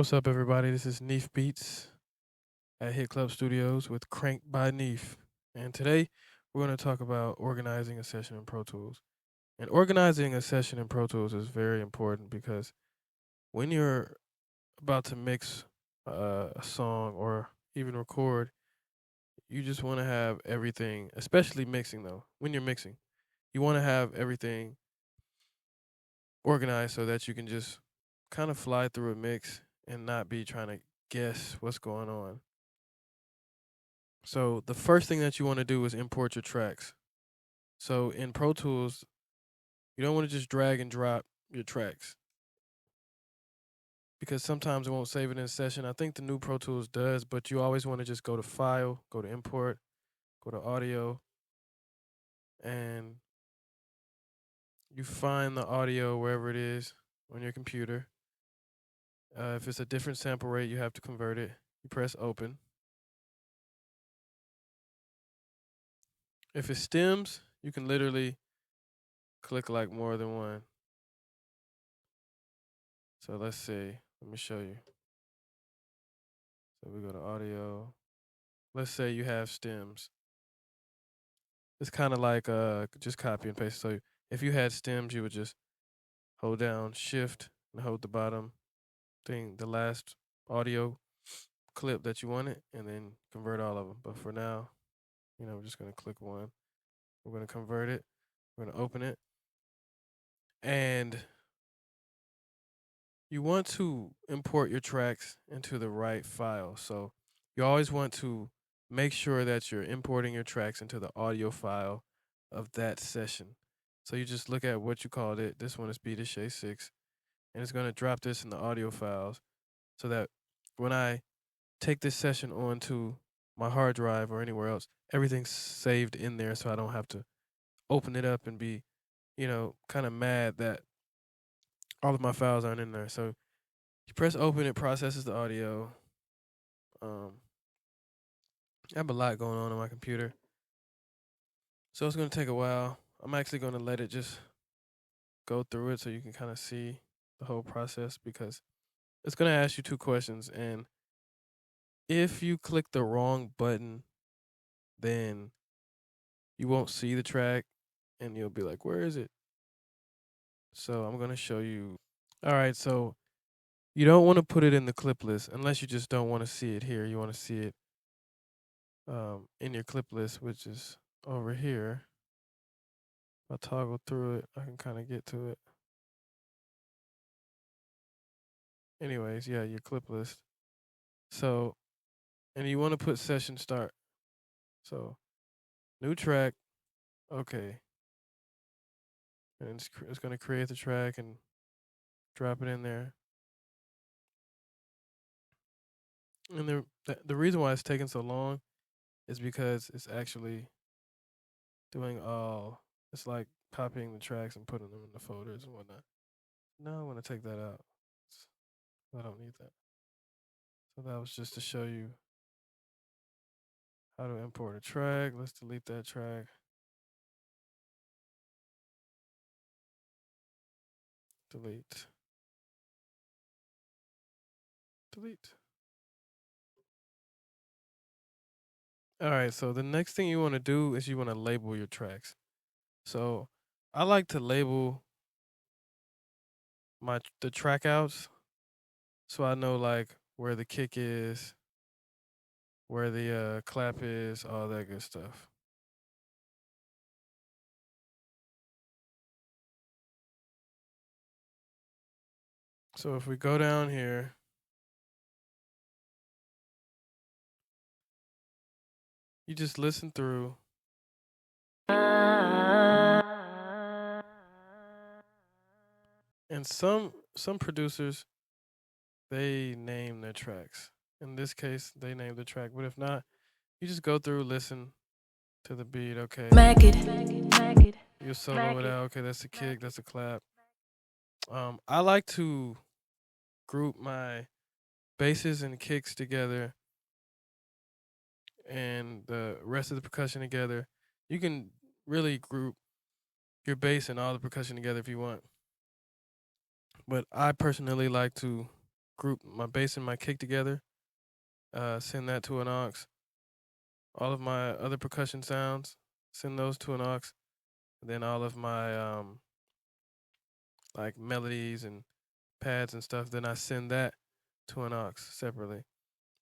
What's up, everybody? This is Neef Beats at Hit Club Studios with Crank by Neef. And today we're going to talk about organizing a session in Pro Tools. And organizing a session in Pro Tools is very important because when you're about to mix a song or even record, you just want to have everything, especially mixing though. When you're mixing, you want to have everything organized so that you can just kind of fly through a mix and not be trying to guess what's going on. So the first thing that you want to do is import your tracks. So in Pro Tools, you don't want to just drag and drop your tracks because sometimes it won't save it in a session. I think the new Pro Tools does, but you always want to just go to File, go to Import, go to Audio, and you find the audio wherever it is on your computer. If it's a different sample rate, you have to convert it. You press Open. If it's stems, you can literally click like more than one. So let's see. Let me show you. So we go to audio. Let's say you have stems. It's kind of like just copy and paste. So if you had stems, you would just hold down Shift and hold the bottom thing, the last audio clip that you wanted, and then convert all of them. But for now, we're just gonna click one. We're gonna convert it. We're gonna open it, and you want to import your tracks into the right file. So you always want to make sure that you're importing your tracks into the audio file of that session. So you just look at what you called it. This one is Beta Shay 6, and it's going to drop this in the audio files so that when I take this session onto my hard drive or anywhere else, everything's saved in there so I don't have to open it up and be, kind of mad that all of my files aren't in there. So you press open, it processes the audio. I have a lot going on my computer, so it's going to take a while. I'm actually going to let it just go through it so you can kind of see the whole process because it's going to ask you two questions. And if you click the wrong button, then you won't see the track and you'll be like, where is it? So I'm going to show you. All right, so you don't want to put it in the clip list unless you just don't want to see it here. You want to see it in your clip list, which is over here. If I toggle through it, I can kind of get to it. Anyways, yeah, your clip list. So, and you want to put session start. So, new track, okay. And it's going to create the track and drop it in there. And the reason why it's taking so long is because it's actually doing it's like copying the tracks and putting them in the folders and whatnot. No, I want to take that out. I don't need that. So that was just to show you how to import a track. Let's delete that track. Delete. Delete. All right, so the next thing you want to do is you want to label your tracks. So I like to label the track outs so I know like where the kick is, where the clap is, all that good stuff. So if we go down here, you just listen through. And some producers, they name their tracks. In this case, they name the track. But if not, you just go through, listen to the beat. Okay. Make it. You solo it out. Okay, that's a kick. That's a clap. I like to group my basses and kicks together and the rest of the percussion together. You can really group your bass and all the percussion together if you want. But I personally like to group my bass and my kick together. Send that to an aux. All of my other percussion sounds, send those to an aux. Then all of my like melodies and pads and stuff, then I send that to an aux separately.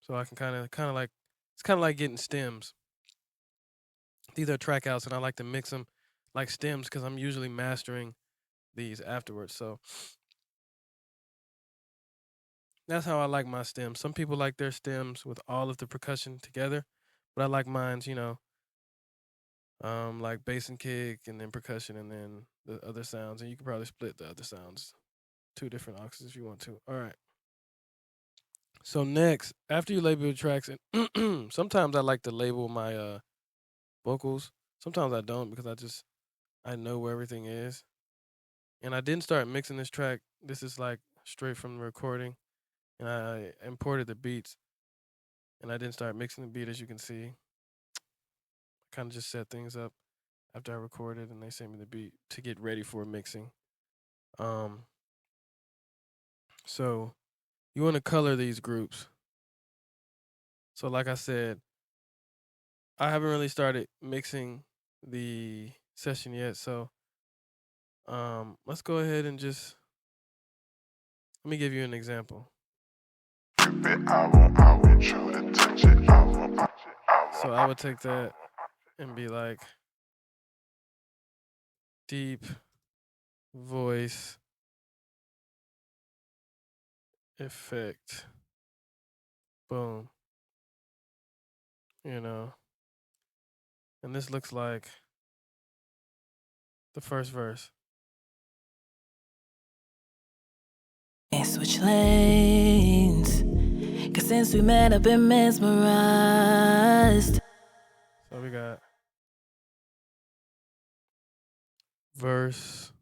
So I can kind of like, it's kind of like getting stems. These are track outs, and I like to mix them like stems because I'm usually mastering these afterwards. So that's how I like my stems. Some people like their stems with all of the percussion together, but I like mine's, like bass and kick and then percussion and then the other sounds. And you can probably split the other sounds, two different auxes if you want to. All right. So next, after you label your tracks, and sometimes I like to label my vocals. Sometimes I don't because I know where everything is. And I didn't start mixing this track. This is like straight from the recording. And I imported the beats. And I didn't start mixing the beat, as you can see. I kind of just set things up after I recorded, and they sent me the beat to get ready for mixing. So you want to color these groups. So like I said, I haven't really started mixing the session yet. So let's go ahead and just let me give you an example. So I would take that and be like, deep voice effect. Boom. And this looks like the first verse. Can't switch lanes, 'cause since we met I've been mesmerized. So we got verse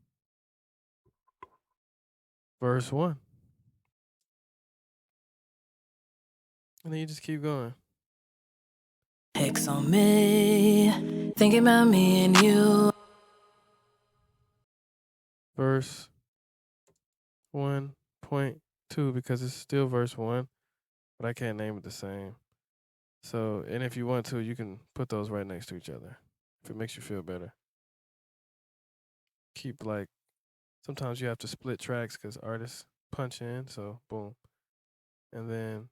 1. And then you just keep going. Hex on me, thinking about me and you. Verse 1.2, because it's still verse 1, but I can't name it the same. So, and if you want to, you can put those right next to each other if it makes you feel better. Keep like, sometimes you have to split tracks because artists punch in, so boom. And then,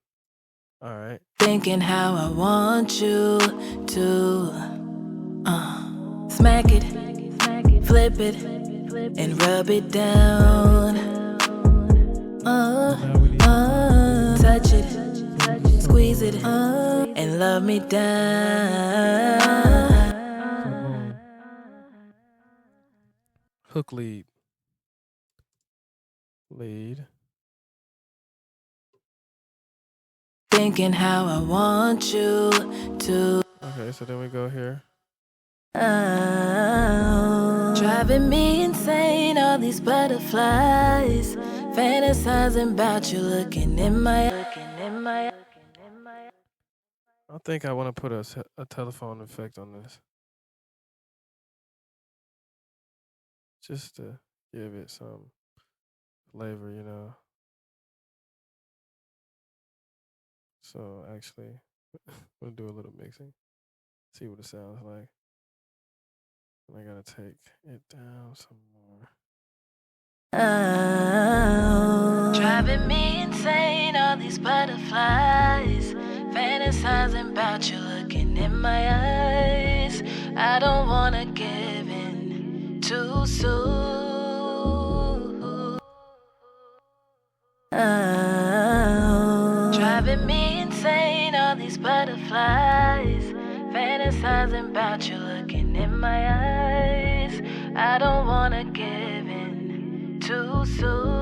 all right. Thinking how I want you to smack it, flip it, and rub it down. Touch it, squeeze it, and love me down. Hook lead. Thinking how I want you to. Okay, so then we go here. Driving me insane, all these butterflies, fantasizing about you, looking in my. I think I want to put a telephone effect on this, just to give it some flavor, So actually, I'm gonna do a little mixing, see what it sounds like. And I gotta take it down some more. Driving me insane, all these butterflies, fantasizing about you, looking in my eyes. I don't wanna give in too soon. Driving me insane, all these butterflies, fantasizing about you, looking in my eyes. I don't wanna give in too soon.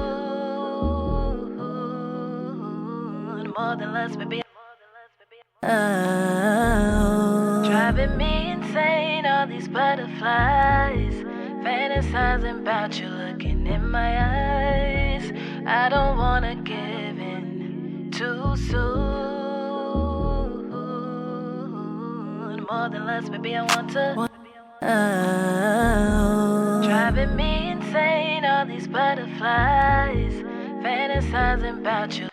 More than less, baby. Driving me insane, all these butterflies, fantasizing about you, looking in my eyes. I don't wanna give in too soon. More than less, baby, I want to. Driving me insane, all these butterflies, fantasizing about you.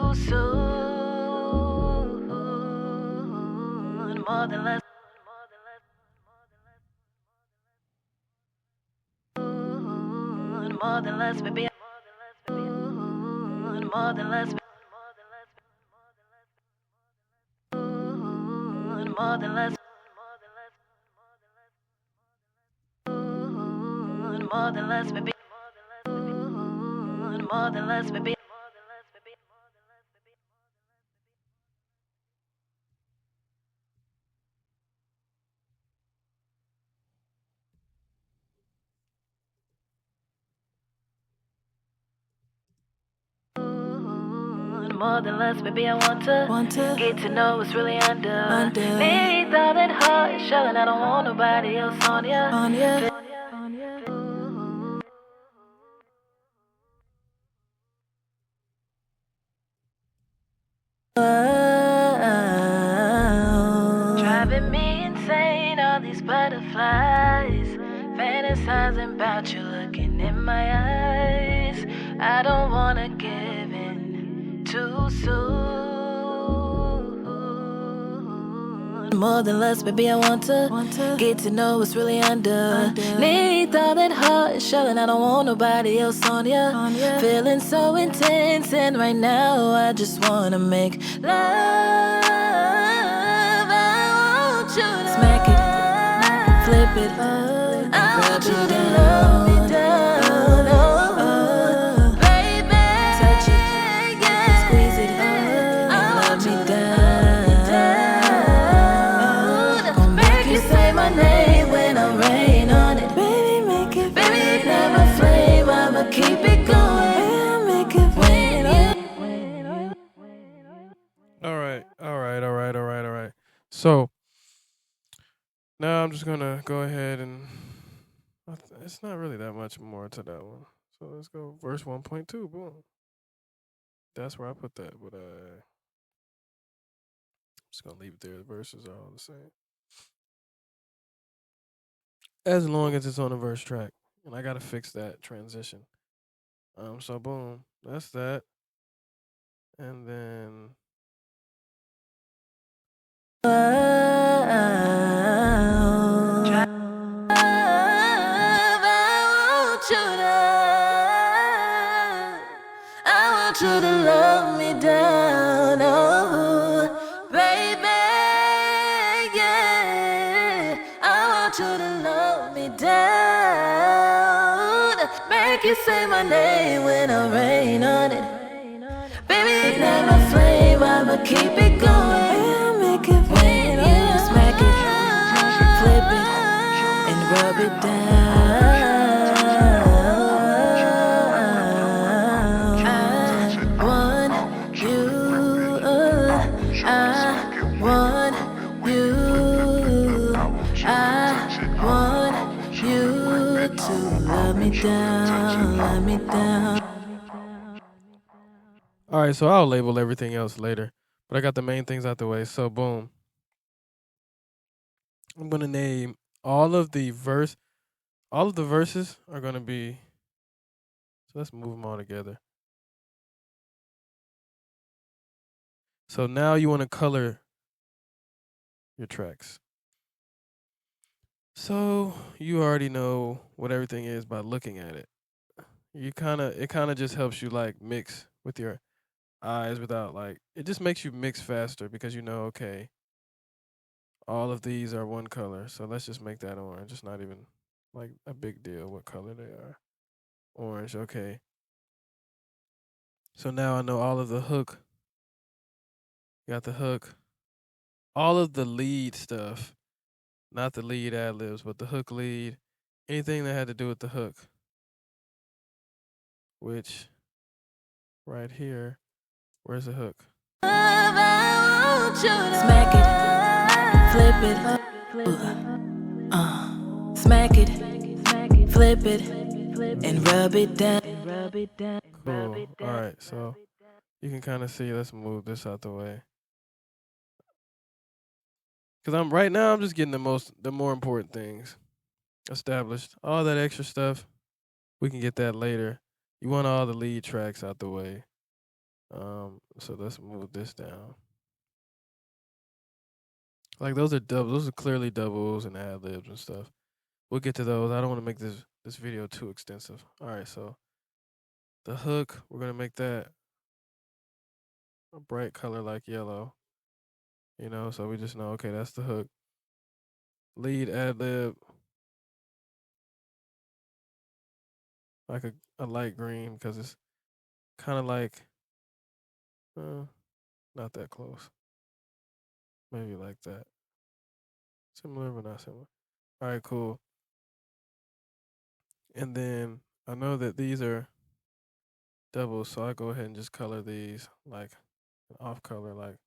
too soon. More than less. More than less, baby. More than less. More than less. More than less, baby. More than less, baby. More than less, baby, I want to get to know what's really under. Need all that heart showing I don't want nobody else on ya. Driving me insane, all these butterflies, fantasizing about you looking in my eyes. I don't wanna give in too soon. More than less, baby, I want to get to know what's really under. Need all that heart showing I don't want nobody else on ya. Feeling so intense, and right now I just wanna make love. I want you to smack it, flip it, I want you to love me down. Baby, touch it, squeeze it, love me down. Gonna make you say my name when I rain on it. Baby, make it, baby, ignite my flame. I'ma keep it going. Make it rain on it. All right. So now I'm just gonna go ahead and it's not really that much more to that one. So let's go verse 1.2. Boom. That's where I put that, but I'm just gonna leave it there. The verses are all the same, as long as it's on a verse track. And I gotta fix that transition. So boom, that's that, and then I want you to love me down, oh, baby, yeah. I want you to love me down. Make you say my name when I rain on it. Baby, ignite my flame, I'ma keep it going. Make it rain, smack it, flip it, and rub it down. Let me down. all right. So I'll label everything else later, but I got the main things out the way. So boom, I'm gonna name all of the verses are gonna be. So let's move them all together. So now you want to color your tracks. So you already know what everything is by looking at it. It kind of just helps you like mix with your eyes without like it just makes you mix faster because you know okay, all of these are one color. So let's just make that orange. It's not even like a big deal what color they are. Orange, okay. So now I know all of the hook. Got the hook. All of the lead stuff. Not the lead ad libs, but the hook lead. Anything that had to do with the hook. Which, right here, where's the hook? Smack it, flip it, smack it, flip it, and rub it down. Cool. All right, so you can kind of see. Let's move this out the way. Cause I'm just getting the more important things established. All that extra stuff, we can get that later. You want all the lead tracks out the way. So let's move this down. Like those are doubles. Those are clearly doubles and ad libs and stuff. We'll get to those. I don't want to make this video too extensive. All right, so the hook, we're gonna make that a bright color like yellow. You know, so we just know, okay, that's the hook. Lead ad lib, like a light green because it's kind of like, uh, not that close. Maybe like that. Similar but not similar. All right, cool. And then I know that these are doubles, so I go ahead and just color these like an off color, like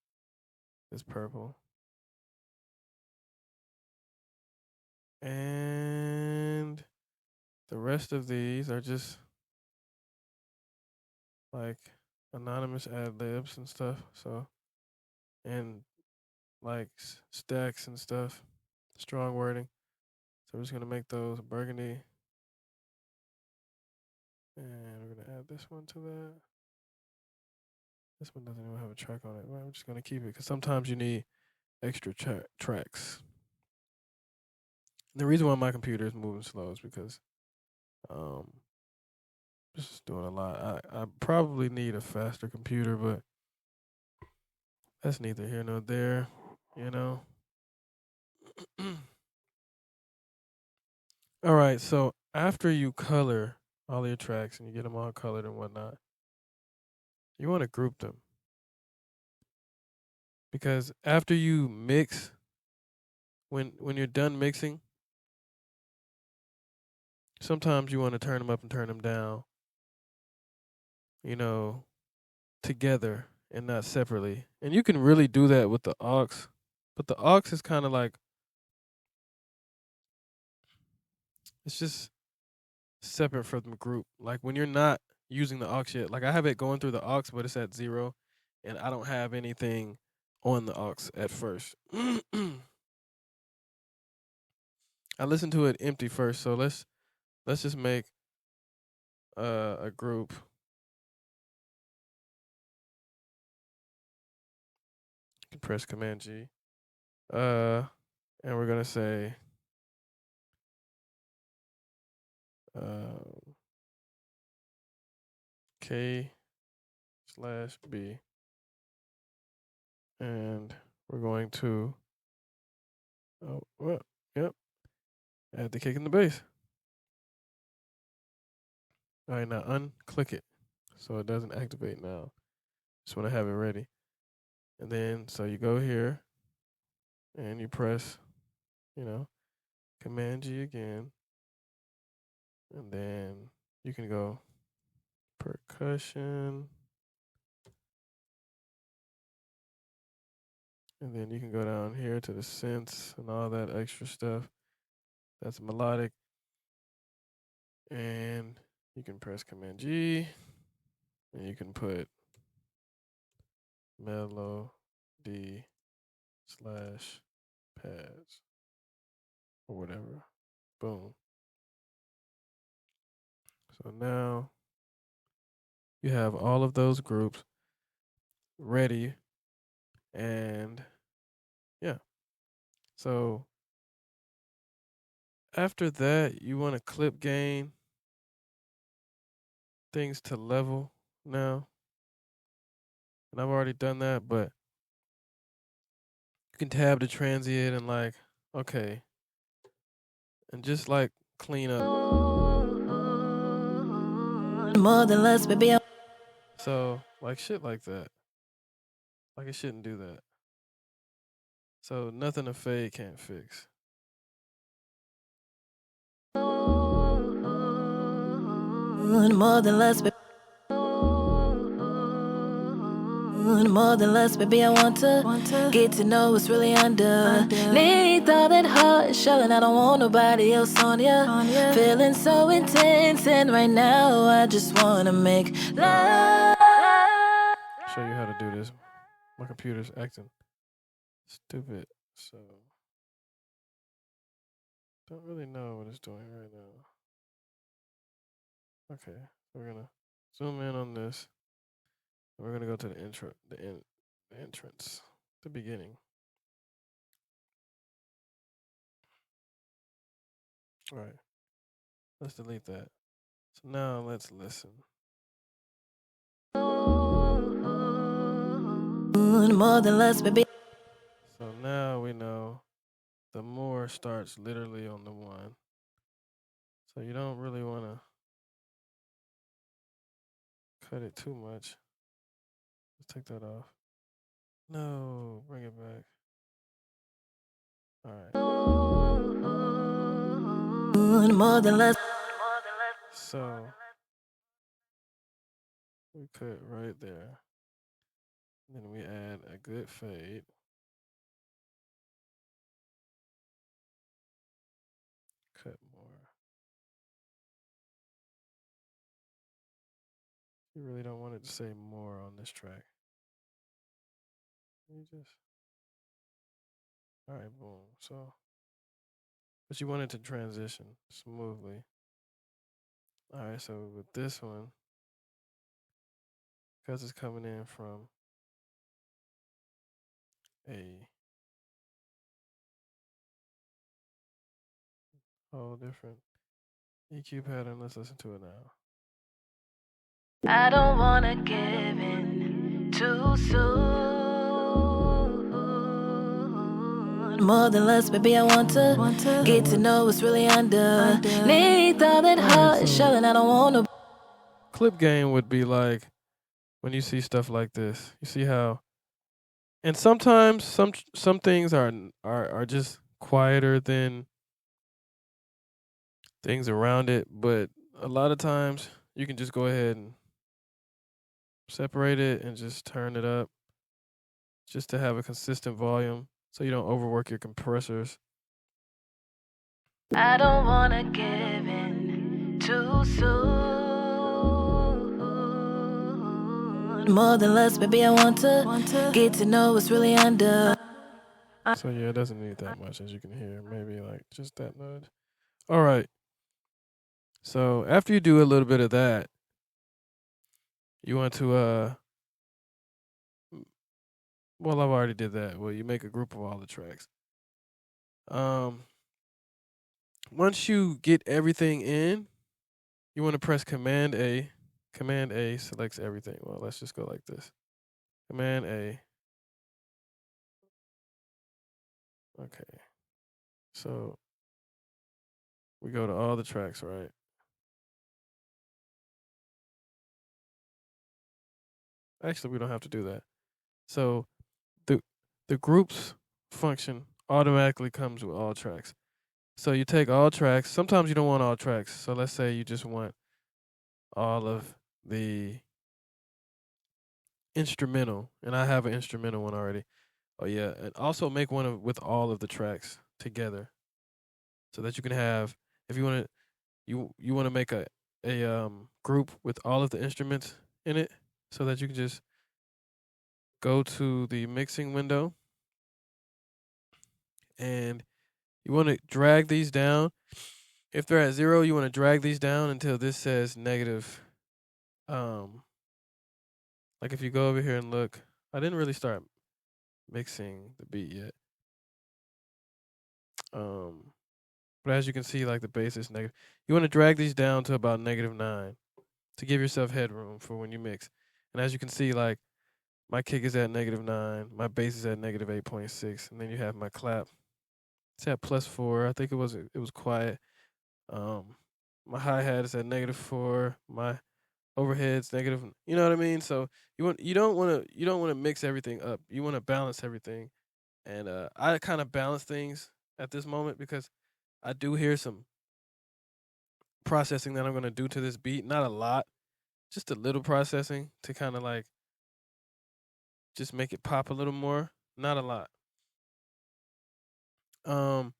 this purple. And the rest of these are just like anonymous ad libs and stuff. So, and like stacks and stuff, strong wording. So we're just gonna make those burgundy, and we're gonna add this one to that. This one doesn't even have a track on it. Right, we're just gonna keep it because sometimes you need extra tracks. And the reason why my computer is moving slow is because um just doing a lot. I probably need a faster computer, but that's neither here nor there, you know. All right, so after you color all your tracks and you get them all colored and whatnot, you want to group them because after you mix, when you're done mixing, sometimes you want to turn them up and turn them down, you know, together and not separately. And you can really do that with the aux, but the aux is kind of like it's just separate from the group. Like when you're not using the aux yet, like I have it going through the aux, but it's at 0, and I don't have anything on the aux at first. I listen to it empty first, so let's just make a group. You can press Command G. And we're gonna say uh, K/B, and we're going to yep, add the kick in the bass. All right, now unclick it so it doesn't activate now. Just want to have it ready. And then, so you go here and you press, Command G again. And then you can go percussion. And then you can go down here to the synths and all that extra stuff. That's melodic. And you can press Command G. And you can put melody / pads or whatever. Boom. So now you have all of those groups ready. And yeah. So after that, you want to clip gain things to level now. And I've already done that, but you can tab the transient and like, okay. And just like clean up. More than less, baby. So like shit like that. Like it shouldn't do that. So nothing a fade can't fix. More than less, baby. More than less, baby, I want to get to know what's really under. Need all that heart showing I don't want nobody else on ya. Feeling so intense, and right now I just wanna make love. Show you how to do this. My computer's acting stupid, so don't really know what it's doing right now. Okay, we're gonna zoom in on this. We're gonna go to the intro, the entrance, the beginning. All right, let's delete that. So now let's listen. More than less, baby. So now we know the more starts literally on the one. So you don't really want to cut it too much. Let's take that off. No, bring it back. All right. More than less. So we cut right there. Then we add a good fade. Cut more. You really don't want it to say more on this track. You just. All right, boom. So, but you want it to transition smoothly. All right, so with this one, because it's coming in from a whole different EQ pattern, let's listen to it now. I don't wanna give in too soon. More than less, baby, I want to get to know what's really underneath all that heart shell, and I don't wanna. Clip gain would be like when you see stuff like this. You see how, and sometimes some things are just quieter than things around it, but a lot of times you can just go ahead and separate it and just turn it up just to have a consistent volume so you don't overwork your compressors. I don't wanna give in too soon. More than less, baby, I want to get to know what's really under. So yeah, it doesn't need that much, as you can hear. Maybe like just that much. All right. So after you do a little bit of that, you want to well, I've already did that. Well, you make a group of all the tracks. Once you get everything in, you want to press Command A. Command A selects everything. Well, let's just go like this. Command A. Okay. So we go to all the tracks, right? Actually, we don't have to do that. So the groups function automatically comes with all tracks. So you take all tracks. Sometimes you don't want all tracks. So let's say you just want all of the instrumental, and I have an instrumental one already. Oh yeah, and also make one with all of the tracks together, so that you can have. If you want to, you want to make a group with all of the instruments in it, so that you can just go to the mixing window, and you want to drag these down. If they're at 0, you want to drag these down until this says negative. Like if you go over here and look, I didn't really start mixing the beat yet. But as you can see, like the bass is negative. You want to drag these down to about -9 to give yourself headroom for when you mix. And as you can see, like my kick is at -9, my bass is at -8.6, and then you have my clap. It's at +4. I think it was quiet. My hi-hat is at -4. My overhead's negative. You know what I mean? So you don't want to mix everything up. You want to balance everything. And I kind of balance things at this moment because I do hear some processing that I'm gonna do to this beat. Not a lot, just a little processing to kind of like just make it pop a little more. Not a lot. Um,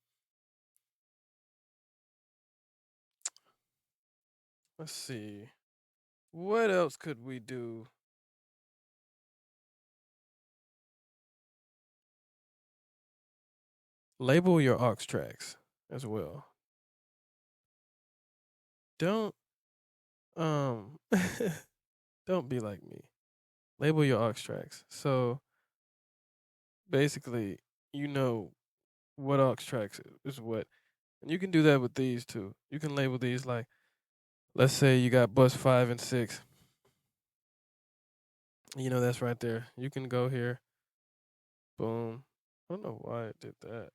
let's see. What else could we do? Label your aux tracks as well. Don't um don't be like me. label your aux tracks. So basically, you know what aux tracks is what. And you can do that with these too. You can label these like, let's say you got bus 5 and 6. You know, that's right there. You can go here. Boom. I don't know why it did that.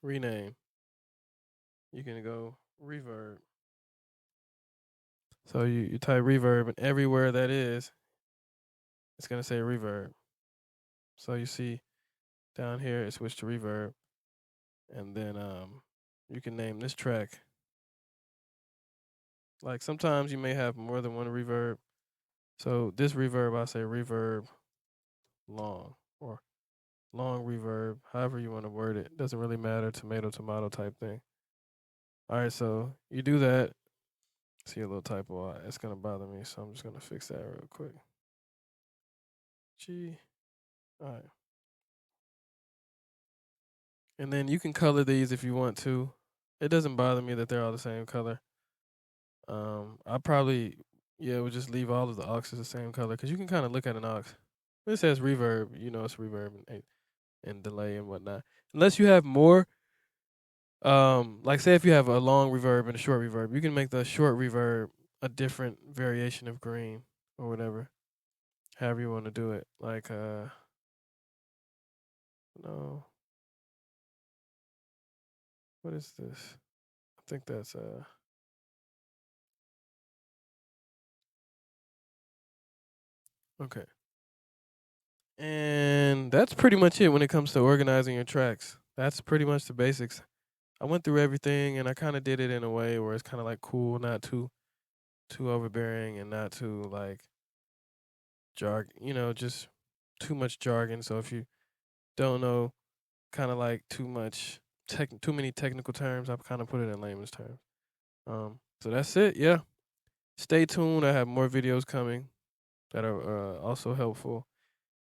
Rename. You can go reverb. So you type reverb, and everywhere that is, it's going to say reverb. So you see down here, it switched to reverb. And then you can name this track. Like sometimes you may have more than one reverb. So this reverb, I say reverb long or long reverb, however you want to word it. Doesn't really matter, tomato type thing. All right, so you do that. See a little typo. It's going to bother me, so I'm just going to fix that real quick. G. All right. And then you can color these if you want to. It doesn't bother me that they're all the same color. I probably, would just leave all of the auxes the same color because you can kind of look at an aux. When it says reverb, you know it's reverb and delay and whatnot. Unless you have more, like say if you have a long reverb and a short reverb, you can make the short reverb a different variation of green or whatever. However you want to do it. Like, no. What is this? I think that's, okay. And that's pretty much it when it comes to organizing your tracks. That's pretty much the basics. I went through everything and I kind of did it in a way where it's kind of like cool, not too overbearing and not too like just too much jargon. So if you don't know kind of like too many technical terms, I've kind of put it in layman's terms. So that's it. Yeah. Stay tuned. I have more videos coming that are also helpful.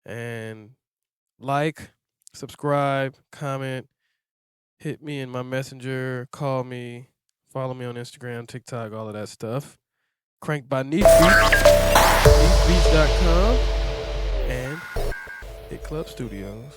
And like, subscribe, comment, hit me in my messenger, call me, follow me on Instagram, TikTok, all of that stuff. Cranked by Neat Beats, neatbeats.com, and Hit Club Studios.